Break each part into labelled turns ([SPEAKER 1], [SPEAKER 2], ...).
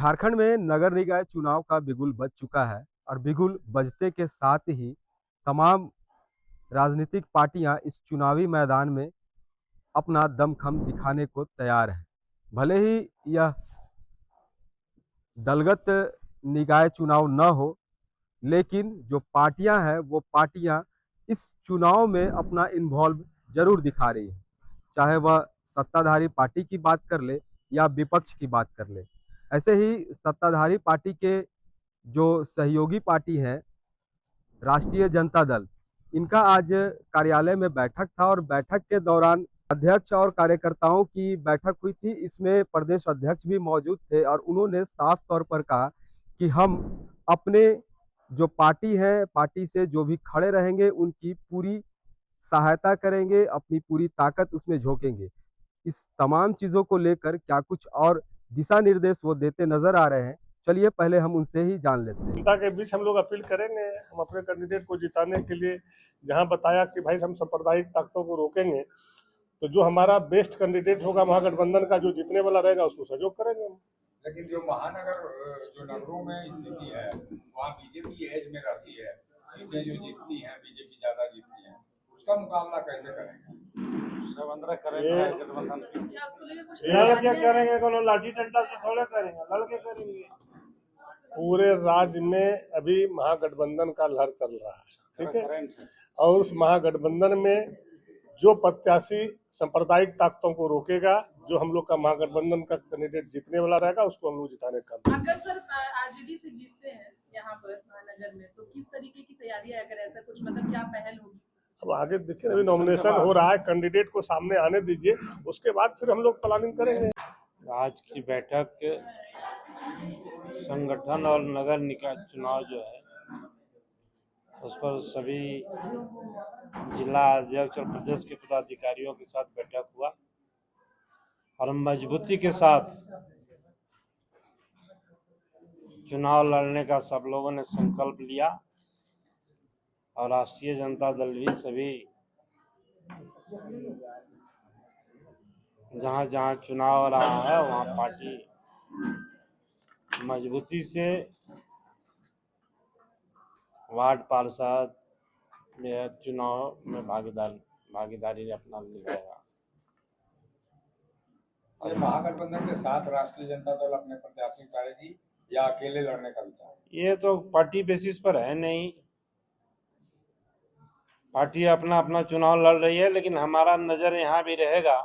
[SPEAKER 1] झारखंड में नगर निकाय चुनाव का बिगुल बज चुका है और बिगुल बजते के साथ ही तमाम राजनीतिक पार्टियां इस चुनावी मैदान में अपना दमखम दिखाने को तैयार है। भले ही यह दलगत निकाय चुनाव न हो, लेकिन जो पार्टियां हैं वो पार्टियां इस चुनाव में अपना इन्वॉल्व जरूर दिखा रही है, चाहे वह सत्ताधारी पार्टी की बात कर ले या विपक्ष की बात कर ले। ऐसे ही सत्ताधारी पार्टी के जो सहयोगी पार्टी है राष्ट्रीय जनता दल, इनका आज कार्यालय में बैठक था और बैठक के दौरान अध्यक्ष और कार्यकर्ताओं की बैठक हुई थी। इसमें प्रदेश अध्यक्ष भी मौजूद थे और उन्होंने साफ तौर पर कहा कि हम अपने जो पार्टी है, पार्टी से जो भी खड़े रहेंगे उनकी पूरी सहायता करेंगे, अपनी पूरी ताकत उसमें झोंकेंगे। इस तमाम चीज़ों को लेकर क्या कुछ और दिशा निर्देश वो देते नजर आ रहे हैं, चलिए पहले हम उनसे ही जान लेते हैं।
[SPEAKER 2] जनता के बीच हम लोग अपील करेंगे, हम अपने कैंडिडेट को जिताने के लिए जहां बताया कि भाई हम सांप्रदायिक ताकतों को रोकेंगे, तो जो हमारा बेस्ट कैंडिडेट होगा महागठबंधन का, जो जीतने वाला रहेगा, उसको सहयोग करेंगे हम।
[SPEAKER 3] लेकिन जो महानगर जो नगरों में स्थिति है वहाँ बीजेपी एज में रहती है, सीटें जो जीतती हैं बीजेपी ज्यादा जीतती है, उसका मुकाबला कैसे करेंगे? सब अंदर करेंगे गठबंधन
[SPEAKER 2] क्या करेंगे? कोनो लाठी डंडा से थोड़े करेंगे, लड़के करेंगे। पूरे राज्य में अभी महागठबंधन का लहर चल रहा है, ठीक है। और उस महागठबंधन में जो प्रत्याशी सांप्रदायिक ताकतों को रोकेगा, जो हम लोग का महागठबंधन का कैंडिडेट जीतने वाला रहेगा, उसको हम लोग जिताने का।
[SPEAKER 4] अगर सर आरजेडी से जीतते हैं यहाँ पर महानगर में, तो किस तरीके की तैयारी है? अगर ऐसा कुछ मतलब क्या पहल होगी?
[SPEAKER 2] अब आगे देखिए, अभी नॉमिनेशन हो रहा है, कैंडिडेट को सामने आने दीजिए, उसके बाद फिर हम लोग प्लानिंग करेंगे।
[SPEAKER 5] आज की बैठक संगठन और नगर निकाय चुनाव जो है उस पर सभी जिला अध्यक्ष और प्रदेश के पदाधिकारियों के साथ बैठक हुआ और मजबूती के साथ चुनाव लड़ने का सब लोगों ने संकल्प लिया और राष्ट्रीय जनता दल भी सभी जहां जहां चुनाव रहा है वहां पार्टी मजबूती से वार्ड पार्षद में चुनाव में भागीदारी अपना निभाएगा।
[SPEAKER 3] और महागठबंधन के साथ राष्ट्रीय जनता दल अपने प्रत्याशी उतारेगी या अकेले लड़ने का विचार?
[SPEAKER 5] ये तो पार्टी बेसिस पर है नहीं, पार्टी अपना अपना चुनाव लड़ रही है, लेकिन हमारा नजर यहाँ भी रहेगा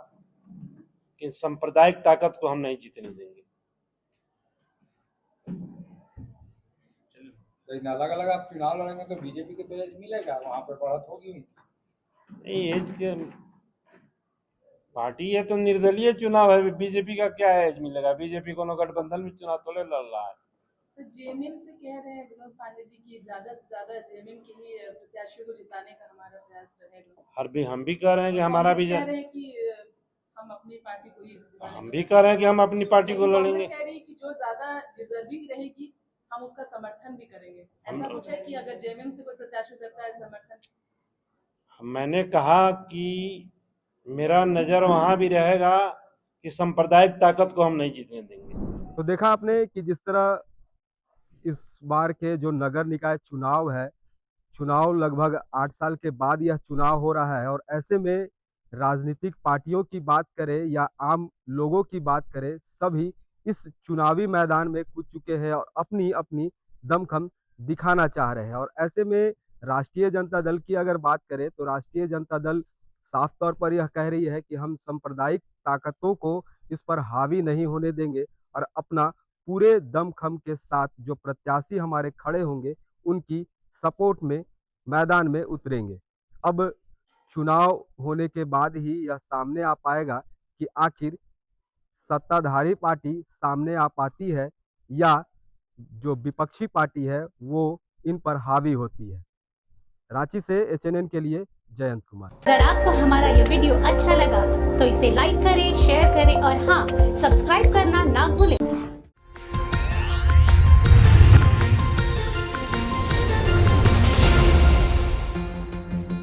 [SPEAKER 5] कि सांप्रदायिक ताकत को हम नहीं जीतने देंगे।
[SPEAKER 3] लेकिन अलग अलग आप चुनाव लड़ेंगे तो बीजेपी को तो एज मिलेगा, वहाँ पर बढ़त होगी।
[SPEAKER 5] नहीं, एज के पार्टी है तो निर्दलीय चुनाव है, बीजेपी का क्या एज मिलेगा? बीजेपी को गठबंधन में चुनाव थोड़े लड़ रहा है।
[SPEAKER 4] जेएमएम से कह रहे हैं विनोद पांडे जी की ज्यादा से ज्यादा जेएमएम के ही प्रत्याशियों को जिताने का हमारा प्रयास रहेगा।
[SPEAKER 5] हम भी कह रहे हैं कि हमारा भी
[SPEAKER 4] कह रहे हैं कि हम अपनी पार्टी को ही,
[SPEAKER 5] हम भी कह रहे हैं कि हम अपनी पार्टी को लड़ेंगे।
[SPEAKER 4] कह रही है कि जो ज्यादा डिजर्विंग रहेगी हम उसका समर्थन भी करेंगे। ऐसा कुछ है कि अगर जेएमएम से कोई प्रत्याशी उतरता है समर्थन?
[SPEAKER 5] मैंने कहा कि मेरा नजर वहां भी रहेगा कि सांप्रदायिक ताकत को हम नहीं जीतने देंगे।
[SPEAKER 1] तो देखा आपने कि जिस तरह इस बार के जो नगर निकाय चुनाव है, चुनाव लगभग 8 साल के बाद यह चुनाव हो रहा है और ऐसे में राजनीतिक पार्टियों की बात करें या आम लोगों की बात करें, सभी इस चुनावी मैदान में कूद चुके हैं और अपनी अपनी दमखम दिखाना चाह रहे हैं। और ऐसे में राष्ट्रीय जनता दल की अगर बात करें तो राष्ट्रीय जनता दल साफ तौर पर यह कह रही है कि हम सांप्रदायिक ताकतों को इस पर हावी नहीं होने देंगे और अपना पूरे दमखम के साथ जो प्रत्याशी हमारे खड़े होंगे उनकी सपोर्ट में मैदान में उतरेंगे। अब चुनाव होने के बाद ही यह सामने आ पाएगा कि आखिर सत्ताधारी पार्टी सामने आ पाती है या जो विपक्षी पार्टी है वो इन पर हावी होती है। रांची से एचएनएन के लिए जयंत कुमार।
[SPEAKER 6] अगर आपको हमारा ये वीडियो अच्छा लगा तो इसे लाइक करें, शेयर करें और हाँ, सब्सक्राइब करना ना भूलें।